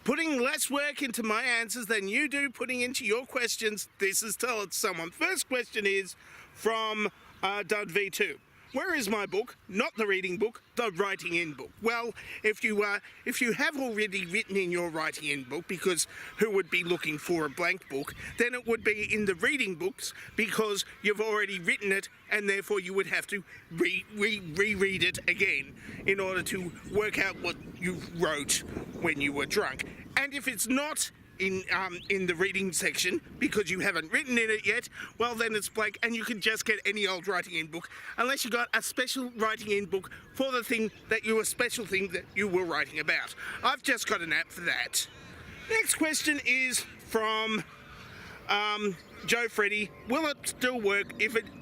putting less work into my answers than you do putting into your questions. This is Tell It to Someone. First question is from Dud V2. Where is my book? Not the reading book, the writing in book. Well, if you have already written in your writing in book, because who would be looking for a blank book, then it would be in the reading books because you've already written it, and therefore you would have to reread it again in order to work out what you wrote when you were drunk. And if it's not in the reading section because you haven't written in it yet, well then it's blank, and you can just get any old writing in book unless you got a special writing in book for the thing that you were writing about. I've just got an app for that. Next question is from Joe Freddy. Will it still work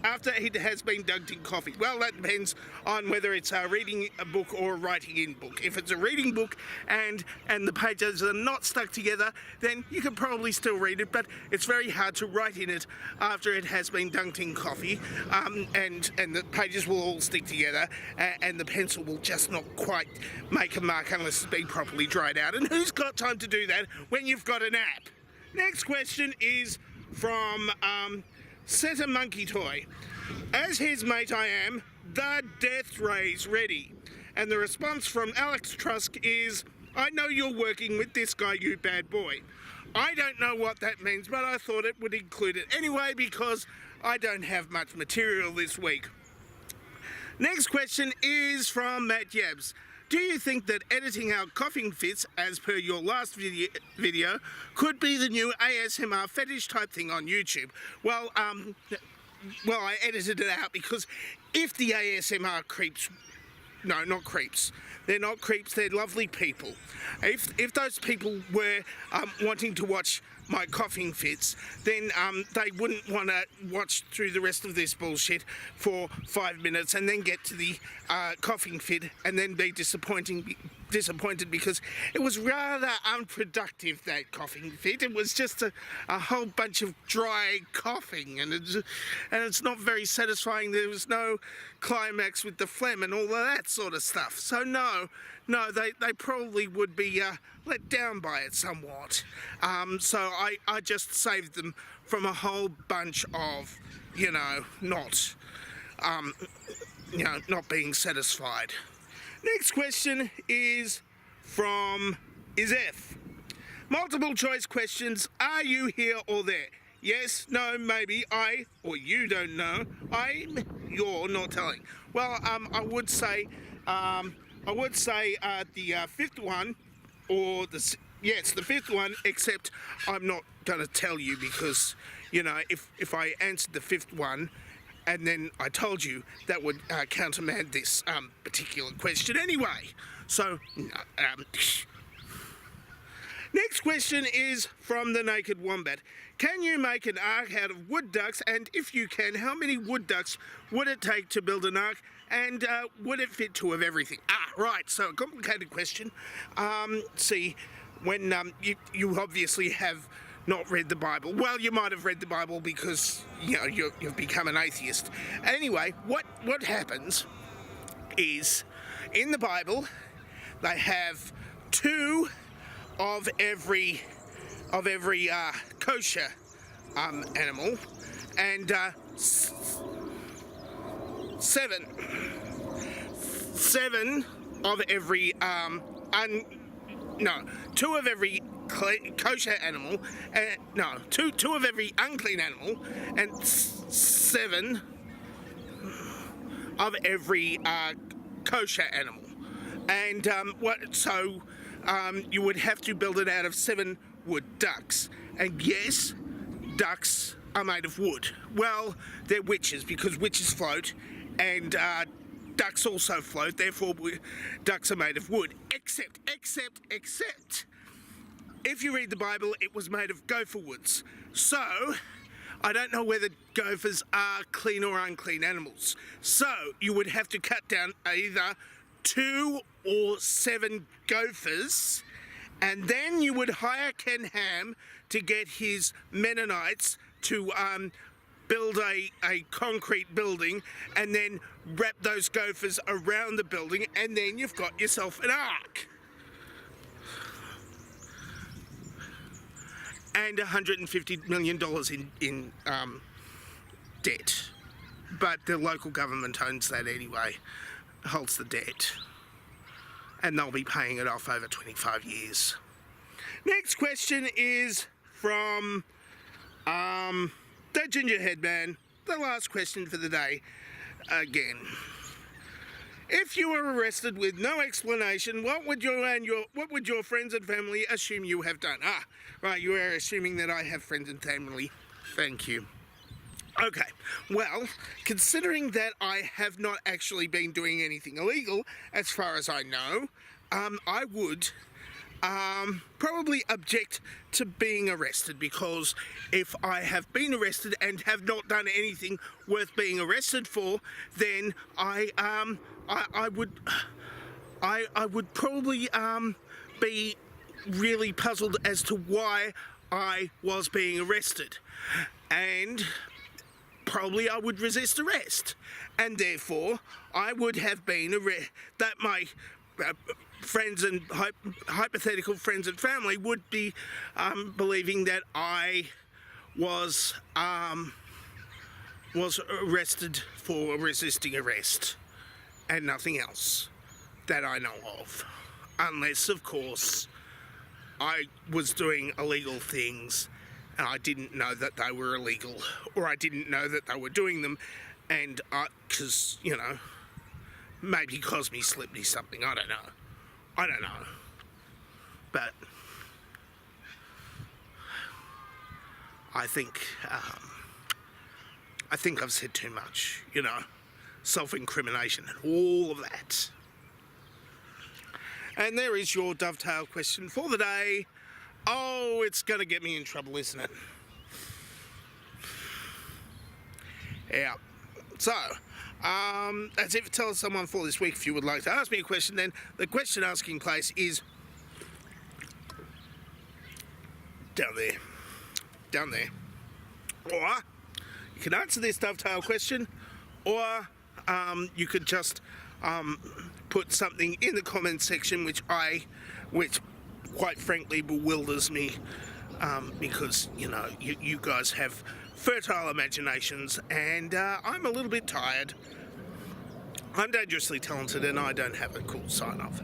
after it has been dunked in coffee? Well, that depends on whether it's reading a book or a writing in book. If it's a reading book and the pages are not stuck together, then you can probably still read it, but it's very hard to write in it after it has been dunked in coffee, and the pages will all stick together, and the pencil will just not quite make a mark unless it's been properly dried out. And who's got time to do that when you've got an app? Next question is from Set a Monkey Toy. As his mate I am, the death ray's ready. And the response from Alex Trusk is, I know you're working with this guy, you bad boy. I don't know what that means, but I thought it would include it anyway because I don't have much material this week. Next question is from Matt Yabs. Do you think that editing out coughing fits, as per your last video, could be the new ASMR fetish type thing on YouTube? Well, I edited it out because if the ASMR creeps, no, not creeps, they're not creeps, they're lovely people. If those people were wanting to watch my coughing fits, then they wouldn't want to watch through the rest of this bullshit for 5 minutes and then get to the coughing fit and then be disappointed because it was rather unproductive, that coughing fit. It was just a whole bunch of dry coughing, and it's not very satisfying. There was no climax with the phlegm and all of that sort of stuff. So no, they probably would be let down by it somewhat. So I just saved them from a whole bunch of, not being satisfied. Next question is from F. Multiple choice questions. Are you here or there? Yes, no, maybe, I, or you don't know. You're not telling. Well, I would say the fifth one, or the fifth one, except I'm not going to tell you because, if I answered the fifth one and then I told you, that would countermand this particular question anyway. So, next question is from the Naked Wombat. Can you make an ark out of wood ducks? And if you can, how many wood ducks would it take to build an ark? And would it fit two of everything? Right, so a complicated question. See, when you obviously have not read the Bible. Well, you might have read the Bible because, you've become an atheist. Anyway, what happens is, in the Bible, they have two of every kosher animal, and seven of every two of every kosher animal, two of every unclean animal, and seven of every kosher animal. And you would have to build it out of 7 wood ducks. And yes, ducks are made of wood. Well, they're witches because witches float, and ducks also float, therefore ducks are made of wood. Except, if you read the Bible, it was made of gopher woods. So, I don't know whether gophers are clean or unclean animals. So, you would have to cut down either 2 or 7 gophers, and then you would hire Ken Ham to get his Mennonites to build a concrete building, and then wrap those gophers around the building, and then you've got yourself an ark. and $150 million in debt. But the local government owns that anyway, holds the debt. And they'll be paying it off over 25 years. Next question is from the Gingerhead Man. The last question for the day again. If you were arrested with no explanation, what would your friends and family assume you have done? Ah, right, you are assuming that I have friends and family. Thank you. Okay, well, considering that I have not actually been doing anything illegal, as far as I know, I would probably object to being arrested, because if I have been arrested and have not done anything worth being arrested for, then I would probably be really puzzled as to why I was being arrested, and probably I would resist arrest, and therefore I would have been that my friends and hypothetical friends and family would be believing that I was arrested for resisting arrest and nothing else that I know of, unless of course I was doing illegal things and I didn't know that they were illegal, or I didn't know that they were doing them, and because, you know, maybe Cosme slipped me something, I don't know. But I think I've said too much, you know, self-incrimination and all of that. And there is your dovetail question for the day. Oh, it's going to get me in trouble, isn't it? Yeah. So, that's it for Tell Someone for this week. If you would like to ask me a question, then the question asking place is down there. Or you can answer this dovetail question, or you could just put something in the comments section which quite frankly bewilders me, because, you know, you guys have fertile imaginations, and I'm a little bit tired. I'm dangerously talented and I don't have a cool sign-off.